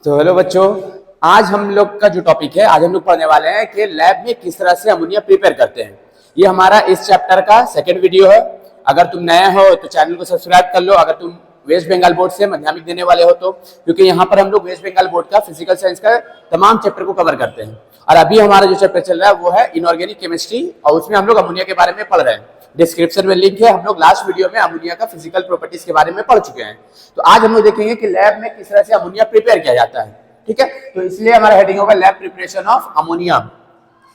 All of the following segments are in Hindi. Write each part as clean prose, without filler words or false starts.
तो हेलो बच्चों, आज हम लोग का जो टॉपिक है, आज हम लोग पढ़ने वाले हैं कि लैब में किस तरह से अमोनिया प्रिपेयर करते हैं। ये हमारा इस चैप्टर का सेकंड वीडियो है। अगर तुम नए हो तो चैनल को सब्सक्राइब कर लो। अगर तुम वेस्ट बंगाल बोर्ड से माध्यमिक देने वाले हो तो, क्योंकि यहाँ पर हम लोग वेस्ट बंगाल बोर्ड का फिजिकल साइंस का तमाम चैप्टर को कवर करते हैं। और अभी हमारा जो चैप्टर चल रहा है वो है इनऑर्गेनिक केमिस्ट्री, और उसमें हम लोग अमोनिया के बारे में पढ़ रहे हैं। डिस्क्रिप्शन में लिंक है। हम लोग लास्ट वीडियो में अमोनिया का फिजिकल प्रॉपर्टीज के बारे में पढ़ चुके हैं। तो आज हम लोग देखेंगे कि लैब में किस तरह से अमोनिया प्रिपेयर किया जाता है। ठीक है, तो इसलिए हमारा हेडिंग होगा lab preparation of ammonia.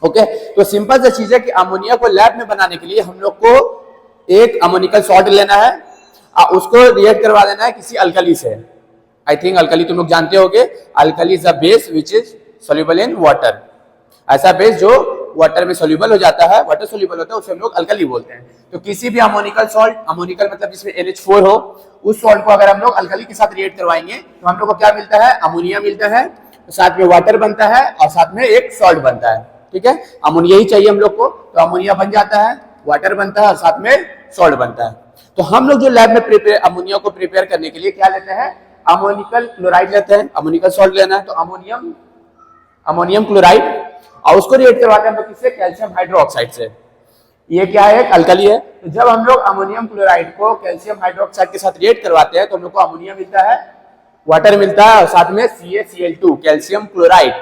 Okay, तो सिंपल सी चीज है कि अमोनिया को लैब में बनाने के लिए हम लोग को एक अमोनिकल सॉल्ट लेना है और उसको रिएक्ट करवा देना है किसी अल्कली से। आई थिंक अल्कली तुम लोग जानते होंगे। Alkali is a base which is soluble in water. ऐसा बेस जो वाटर में सोल्यूबल हो जाता है, वाटर सोल्यूबल होता है, उसे हम लोग अल्कली बोलते हैं। तो किसी भी अमोनिकल सॉल्ट, अमोनिकल मतलब जिसमें NH4 हो, उस सॉल्ट को अगर हम लोग अल्कली के साथ रिएक्ट करवाएंगे तो हम लोग को क्या मिलता है? अमोनिया मिलता है, साथ में वाटर बनता है और साथ में एक सॉल्ट बनता है। ठीक है, अमोनिया ही चाहिए हम लोग को, तो अमोनिया बन जाता है, वाटर बनता है और साथ में सॉल्ट बनता है। तो हम लोग जो लैब में अमोनिया को प्रिपेयर करने के लिए क्या लेते हैं? अमोनिकल क्लोराइड लेते हैं। अमोनिकल सॉल्ट लेना है तो अमोनियम क्लोराइड, और उसको रिएक्ट करवाते हैं हम लोग किससे? कैल्शियम हाइड्रोक्साइड से। ये क्या है? एक अल्कली है। तो जब हम लोग अमोनियम क्लोराइड को कैल्शियम हाइड्रोक्साइड के साथ रिएक्ट करवाते हैं तो हम लोग को अमोनिया मिलता है, वाटर मिलता है और साथ में CaCl2 कैल्शियम क्लोराइड,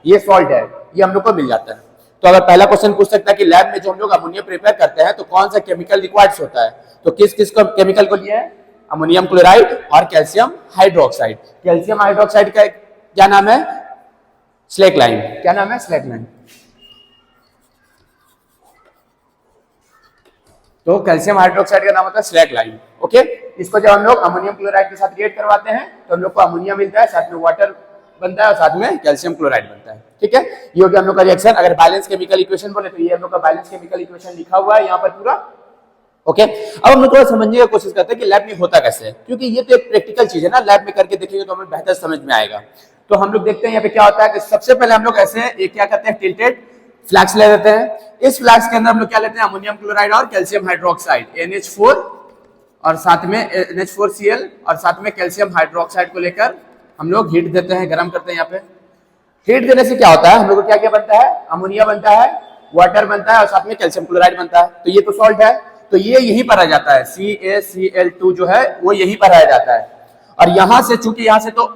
ये सॉल्ट है, ये हम लोग को मिल जाता है। तो अगर पहला क्वेश्चन पूछ सकता है कि लैब में जो हम लोग अमोनिया प्रिपेयर करते हैं तो कौन सा केमिकल रिक्वायर्ड होता है, तो किस किस केमिकल को लिया है? अमोनियम क्लोराइड और कैल्शियम हाइड्रोक्साइड। कैल्शियम हाइड्रोक्साइड का क्या नाम है? स्लेकलाइन। क्या नाम है? स्लेकलाइन। तो कैल्शियम हाइड्रोक्साइड का नाम होता है स्लेकलाइन। ओके, इसको जब हम लोग अमोनियम क्लोराइड के साथ रिएक्ट करवाते हैं तो हम लोग को अमोनिया मिलता है, साथ में वाटर बनता है और साथ में कैल्शियम क्लोराइड बनता है। ठीक है, ये हो गया हम लोग का रिएक्शन। अगर बैलेंस केमिकल इक्वेशन बोले तो ये हम लोग का बैलेंस केमिकल इक्वेशन लिखा हुआ है यहाँ पर पूरा। ओके, अब हम लोग थोड़ा समझने की कोशिश करते हैं कि लैब में होता कैसे है, क्योंकि ये तो एक प्रैक्टिकल चीज है ना। लैब में करके देखेंगे तो हमें बेहतर समझ में आएगा। तो हम लोग देखते हैं यहाँ पे क्या होता है कि सबसे पहले हम लोग ऐसे एक क्या करते हैं, टिल्टेड फ्लैक्स ले लेते हैं। इस फ्लैक्स के अंदर हम लोग क्या लेते हैं? अमोनियम क्लोराइड और कैल्शियम हाइड्रोक्साइड, NH4 और साथ में NH4Cl और साथ में कैल्शियम हाइड्रोक्साइड को लेकर हम लोग हीट देते हैं, गर्म करते हैं। यहाँ पे हीट देने से क्या होता है? हम लोग को क्या क्या बनता है? अमोनिया बनता है, वाटर बनता है और साथ में कैल्शियम क्लोराइड बनता है। तो ये तो सॉल्ट है, तो ये यहीं पर आ जाता है। CaCl2 जो है वो यहीं पर आ जाता है। और यहां से, चूंकि यहां से तो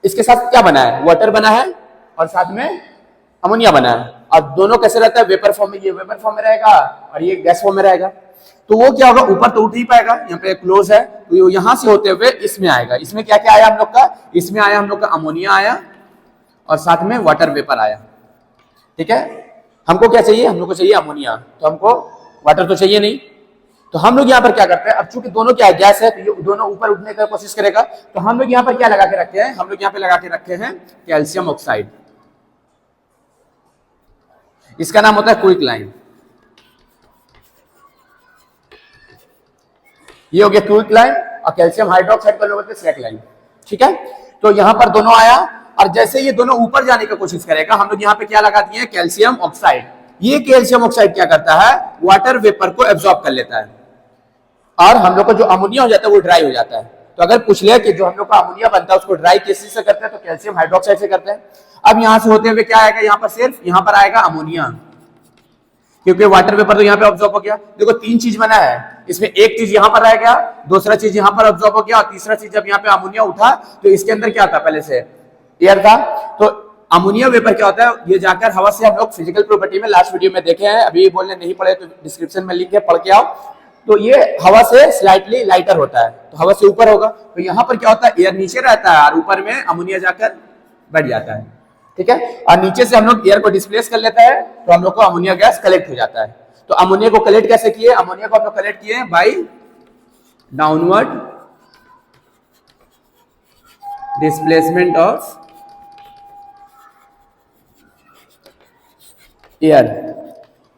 इसके साथ क्या बना है? वाटर बना है और साथ में अमोनिया बना है। और दोनों कैसे रहता है? वेपर फॉर्म में। ये वेपर फॉर्म में रहेगा और ये गैस फॉर्म में रहेगा। तो वो क्या होगा? ऊपर तो उठ ही पाएगा, यहाँ पे क्लोज है, तो यहां से होते हुए इसमें आएगा। इसमें क्या क्या आया हम लोग का? इसमें आया हम लोग का अमोनिया आया और साथ में वाटर वेपर आया। ठीक है, हमको क्या चाहिए? हम लोग को चाहिए अमोनिया, तो हमको वाटर तो चाहिए नहीं। तो हम लोग यहाँ पर क्या करते हैं? अब चूंकि दोनों क्या है? गैस है, तो ये दोनों ऊपर उठने की कोशिश करेगा। तो हम लोग यहाँ पर क्या लगा के रखे हैं? हम लोग यहाँ पे लगा के रखे हैं कैल्शियम ऑक्साइड। इसका नाम होता है क्विकलाइन। ये हो गया क्विकलाइन, और कैल्शियम हाइड्रोक्साइड को लोग बोलते हैं स्लेकलाइन। ठीक है, तो यहां पर दोनों आया, और जैसे ये दोनों ऊपर जाने की कोशिश करेगा हम लोग यहाँ पे क्या लगा दिए हैं? Calcium oxide. ये कैल्शियम ऑक्साइड क्या करता है? वाटर वेपर को एब्जॉर्ब कर लेता है और हम लोग को जो अमोनिया हो जाता है वो ड्राई हो जाता है। तो अगर पूछ ले कि जो हम लोग का अमोनिया बनता है उसको ड्राई किस से करते हैं, तो कैल्शियम हाइड्रोक्साइड से करते हैं। अब यहां से होते हुए क्या आएगा? यहाँ पर सिर्फ यहाँ पर आएगा अमोनिया, क्योंकि वाटर वेपर तो यहाँ पे ऑब्जॉर्ब हो गया। देखो तीन चीज बना है, इसमें एक चीज यहाँ पर रह गया, दूसरा चीज यहाँ पर ऑब्जॉर्ब हो गया, और तीसरा चीज जब यहाँ पे अमोनिया उठा तो इसके अंदर क्या था? पहले से एयर था। तो अमोनिया वेपर क्या होता है? ये जाकर हवा से, हम लोग फिजिकल प्रॉपर्टी में लास्ट वीडियो में देखे हैं, अभी बोलने नहीं पड़े तो डिस्क्रिप्शन में लिंक है, पढ़ के आओ। तो ये हवा से स्लाइटली लाइटर होता है, तो हवा से ऊपर होगा। तो यहाँ पर क्या होता है? एयर नीचे रहता है और ऊपर में अमोनिया जाकर बैठ जाता है। ठीक है, और नीचे से हम लोग एयर को डिस्प्लेस कर लेता है तो हम लोग को अमोनिया गैस कलेक्ट हो जाता है। तो अमोनिया को कलेक्ट कैसे किए? अमोनिया को हम लोग कलेक्ट किए by downward displacement of air.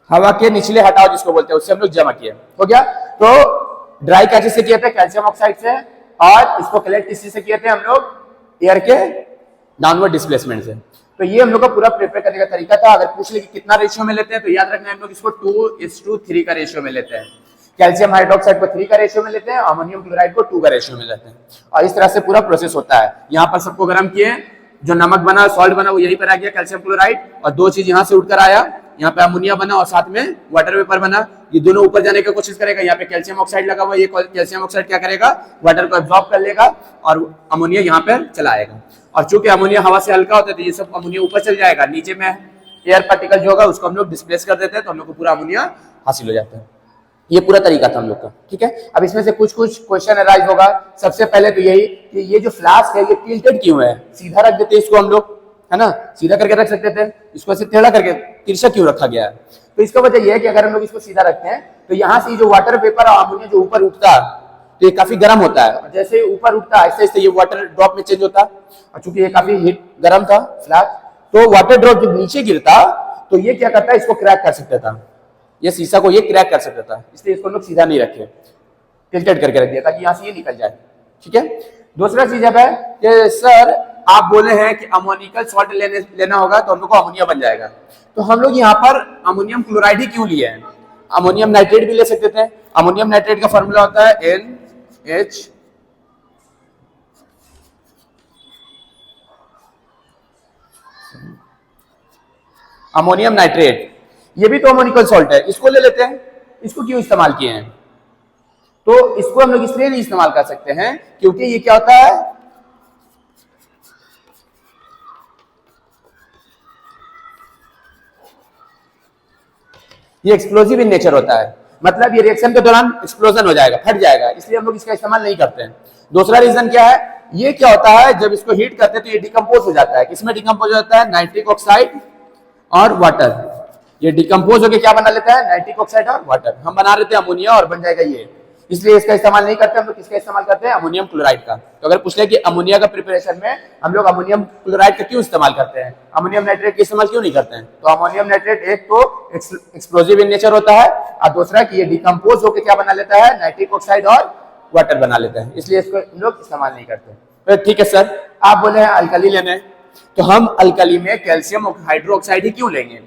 हवा के निचले हटाव जिसको बोलते हैं, उससे हम लोग जमा किए। हो गया। तो ड्राई क्या चीज से किए थे? कैल्शियम ऑक्साइड से। और इसको कलेक्ट किस चीज से किए थे हम लोग? एयर के डाउनवर्ड डिस्प्लेसमेंट से। तो ये हम लोग का पूरा प्रिपेयर करने का तरीका था। अगर पूछ ले कि कितना रेशियो में लेते हैं, तो याद रखना हम लोग इसको 2:3 का रेशियो में लेते हैं। कैल्शियम हाइड्रोक्साइड को 3 का रेशियो में लेते हैं, अमोनियम क्लोराइड को 2 का रेशियो में लेते हैं। और इस तरह से पूरा प्रोसेस होता है। यहाँ पर सबको गर्म किए, जो नमक बना, सॉल्ट बना, वो यहीं पर आ गया कैल्शियम क्लोराइड, और दो चीज यहाँ से उठकर आया, यहाँ पे अमोनिया बना और साथ में वाटर वेपर बना। ये दोनों ऊपर जाने की कोशिश करेगा, यहाँ पे कैल्शियम ऑक्साइड लगा हुआ, ये कैल्शियम ऑक्साइड क्या करेगा, वाटर को एब्जॉर्ब कर लेगा और अमोनिया यहाँ पर चला आएगा। और चूंकि अमोनिया हवा से हल्का होता है तो ये सब अमोनिया ऊपर चल जाएगा, नीचे में एयर पार्टिकल जो होगा उसको हम लोग डिस्प्लेस कर देते हैं, तो हम लोग को पूरा अमोनिया हासिल हो जाता है। ये पूरा तरीका था हम लोग का, ठीक है। अब इसमें से कुछ कुछ क्वेश्चन अराइज होगा। सबसे पहले तो यही कि ये जो फ्लास्क है ये टिल्टेड क्यों है, सीधा रख देते इसको हम लोग, है ना, सीधा करके रख सकते थे, इसको ऐसे टेढ़ा करके तिरछा क्यों रखा गया है? तो इसका वजह यह है कि अगर हम लोग इसको सीधा रखते हैं तो यहाँ से जो वाटर वेपर और अमोनिया जो ऊपर उठता है तो ये काफी गर्म होता है, और जैसे ऊपर उठता है ऐसे ये वाटर ड्रॉप में चेंज होता है, और चूंकि ये काफी हीट गर्म था फ्लास्क, तो वाटर ड्रॉप जब नीचे गिरता तो ये क्या करता है, इसको क्रैक कर सकता था, ये शीशा को ये क्रैक कर सकता था, इसलिए इसको लोग सीधा नहीं रखे, टिल्टेड करके रख दिया ताकि यहाँ से ये निकल जाए, ठीक है। दूसरा चीज अब है कि सर आप बोले हैं कि अमोनिकल सॉल्ट लेना होगा तो हम लोग को अमोनिया बन जाएगा, तो हम लोग यहाँ पर अमोनियम क्लोराइड ही क्यों लिए हैं? अमोनियम नाइट्रेट भी ले सकते थे। अमोनियम नाइट्रेट का फॉर्मूला होता है NH अमोनियम नाइट्रेट, ये भी तो अमोनिकल सॉल्ट है, इसको ले लेते हैं। इसको क्यों इस्तेमाल किए हैं? तो इसको हम लोग इसलिए नहीं इस्तेमाल कर सकते हैं क्योंकि ये क्या होता है, ये एक्सप्लोजिव इन नेचर होता है, मतलब ये रिएक्शन के दौरान एक्सप्लोजन हो जाएगा, फट जाएगा, इसलिए हम लोग इसका इस्तेमाल नहीं करते हैं। दूसरा रीजन क्या है, ये क्या होता है जब इसको हीट करते हैं तो ये डिकम्पोज हो जाता है। किसमें डिकम्पोज हो जाता है? नाइट्रिक ऑक्साइड और वाटर। ये डिकम्पोज होकर क्या बना लेता है? नाइट्रिक ऑक्साइड और वाटर। हम बना लेते हैं अमोनिया और बन जाएगा ये, इसलिए इसका इस्तेमाल नहीं करते हम लोग। किसका इस्तेमाल करते हैं? अमोनियम क्लोराइड का। तो अगर पूछ ले कि अमोनिया का प्रिपरेशन में हम लोग अमोनियम क्लोराइड का क्यों इस्तेमाल करते हैं, अमोनियम नाइट्रेट का इस्तेमाल क्यों नहीं करते हैं, तो अमोनियम नाइट्रेट एक तो एक्सप्लोजिव इन नेचर होता है और दूसरा कि ये डिकम्पोज होकर क्या बना लेता है? नाइट्रिक ऑक्साइड और वाटर बना लेता है, इसलिए इसको हम लोग इस्तेमाल नहीं करते। तो ठीक है सर, आप बोले हैं अल्कली लेने, तो हम अल्कली में कैल्शियम हाइड्रोक्साइड ही क्यों लेंगे?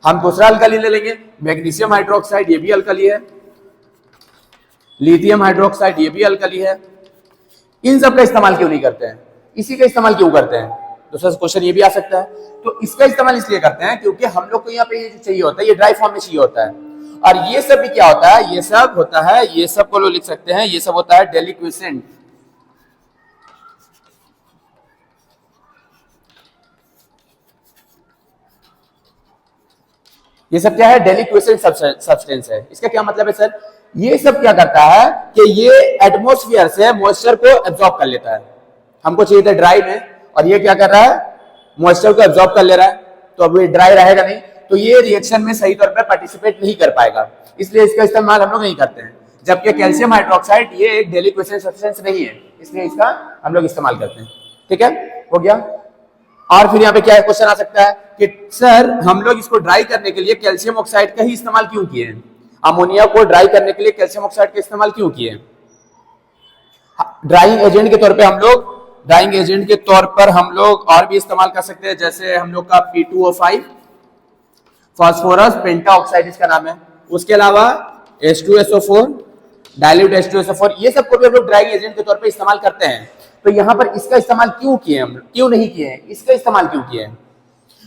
हम दूसरा अल्कली ले लेंगे, मैग्नीशियम हाइड्रोक्साइड, ये भी अल्कली है, लिथियम हाइड्रोक्साइड, ये भी अल्कली है। इन सब का इस्तेमाल क्यों नहीं करते हैं? इसी का इस्तेमाल क्यों करते हैं? दूसरा क्वेश्चन ये भी आ सकता है। तो इसका इस्तेमाल इसलिए करते हैं क्योंकि हम लोग को यहाँ पे ये चाहिए होता है, ये ड्राई फॉर्म में चाहिए होता है। और ये सब भी क्या होता है? ये सब होता है, ये सब को लोग लिख सकते हैं, ये सब होता है डेलिक्विसेंट। ये सब क्या है? डेलिक्विसेंट सब्सटेंस है। इसका क्या मतलब है सर? ये सब क्या करता है कि ये एटमॉस्फेयर से मॉइस्चर को एब्जॉर्ब कर लेता है। हमको चाहिए था ड्राई में, और ये क्या कर रहा है? मॉइस्चर को एब्जॉर्ब कर ले रहा है, तो अब ये ड्राई रहेगा नहीं, तो ये रिएक्शन में सही तौर पर पार्टिसिपेट नहीं कर पाएगा, इसलिए इसका इस्तेमाल हम लोग नहीं करते हैं। जबकि कैल्शियम हाइड्रोक्साइड ये एक डेलिक्विसेंट सब्सटेंस नहीं है, इसलिए इसका हम लोग इस्तेमाल करते हैं। ठीक है, हो गया। और फिर यहाँ पे क्या क्वेश्चन आ सकता है कि सर हम लोग इसको ड्राई करने के लिए कैल्शियम ऑक्साइड का ही इस्तेमाल क्यों किए हैं? अमोनिया को ड्राई करने के लिए कैल्शियम ऑक्साइड का इस्तेमाल क्यों किए? ड्राइंग एजेंट के तौर पे हम लोग और भी इस्तेमाल कर सकते हैं, जैसे हम लोग का P2O5 फास्फोरस पेंटा ऑक्साइड इसका नाम है, उसके अलावा H2SO4 डाइल्यूट H2SO4, ये सब को भी हम लोग ड्राइंग एजेंट के तौर पे इस्तेमाल करते हैं। तो यहाँ पर इसका इस्तेमाल क्यों किए, हम क्यों नहीं किए हैं? इसका इस्तेमाल क्यों किए हैं?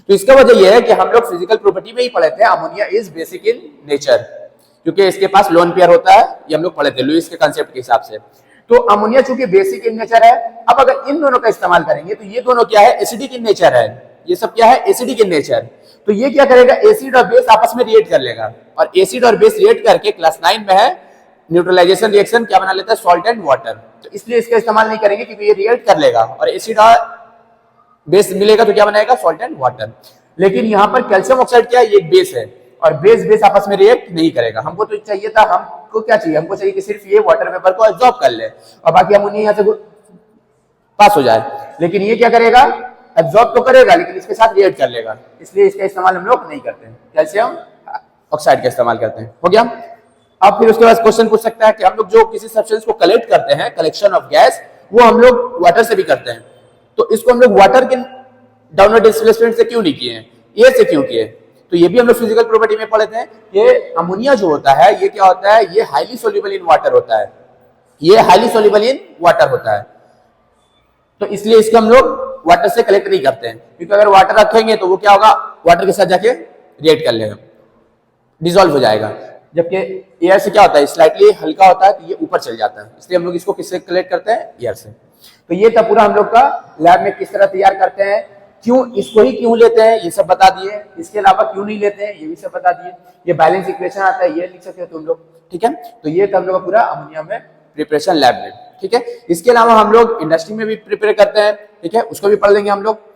तो इसका वजह यह है कि हम लोग फिजिकल प्रॉपर्टी में ही पढ़े थे, ammonia is basic in nature, क्योंकि इसके पास लोन पेयर होता है, ये हम लोग पढ़े थे लुईस के कंसेप्ट के हिसाब से। तो अमोनिया चूंकि बेसिक इन नेचर है, अब अगर इन दोनों का इस्तेमाल करेंगे तो ये दोनों क्या है? एसिडिक इन नेचर है। ये सब क्या है? Acidic in nature. तो ये क्या करेगा? एसिड और बेस आपस में रिएक्ट कर लेगा, और एसिड और बेस रिएक्ट करके क्लास 9 में है न्यूट्रलाइजेशन रिएक्शन क्या बना लेता है? Salt and water. तो इसलिए इसका इस्तेमाल नहीं करेंगे क्योंकि ये रिएक्ट कर लेगा, और एसिड और बेस मिलेगा तो क्या बनाएगा? Salt and water. लेकिन यहाँ पर कैल्शियम ऑक्साइड क्या है? ये एक बेस है, और बेस आपस में रिएक्ट नहीं करेगा। हमको तो चाहिए था, हमको क्या चाहिए? हमको चाहिए कि सिर्फ ये वाटर वेपर को एब्जॉर्ब कर ले और बाकी अमोनिया यहाँ से पास हो जाए, लेकिन ये क्या करेगा? एब्जॉर्ब तो करेगा लेकिन इसके साथ रिएक्ट कर लेगा, इसलिए इसका इस्तेमाल हम लोग नहीं करते हैं, कैल्शियम ऑक्साइड का इस्तेमाल करते हैं। हो गया। अब फिर उसके बाद क्वेश्चन पूछ सकता है कि हम लोग जो किसी सब्सटेंस को कलेक्ट करते हैं, कलेक्शन ऑफ गैस, वो हम लोग वाटर से भी करते हैं, तो इसको हम लोग वाटर के डाउनवर्ड डिस्प्लेसमेंट से क्यों नहीं किए हैं, एयर से क्यों किए? तो ये भी हम लोग फिजिकल प्रॉपर्टी में पढ़े थे। ये अमोनिया जो होता है ये क्या होता है? ये हाईली सोल्यूबल इन वाटर होता है, ये हाईली सोल्यूबल इन वाटर होता है, तो इसलिए इसको हम लोग वाटर से कलेक्ट नहीं करते हैं, क्योंकि अगर वाटर रखेंगे तो वो क्या होगा, वाटर के साथ जाके रिएक्ट कर लेगा, डिसॉल्व हो जाएगा। जबकि एयर से क्या होता है, स्लाइटली हल्का होता है तो ये ऊपर चल जाता है, इसलिए हम लोग इसको किससे कलेक्ट करते हैं, एयर से। तो ये था पूरा हम लोग का लैब में किस तरह तैयार करते हैं, क्यों इसको ही क्यों लेते हैं ये सब बता दिए, इसके अलावा क्यों नहीं लेते हैं ये भी सब बता दिए। ये बैलेंस इक्वेशन आता है, ये लिख सकते हो तुम लोग, ठीक है। तो ये था हम लोग का पूरा अमोनिया में प्रिपरेशन लैब में, ठीक है। इसके अलावा हम लोग इंडस्ट्री में भी प्रिपेयर करते हैं, ठीक है, उसको भी पढ़ लेंगे हम लोग।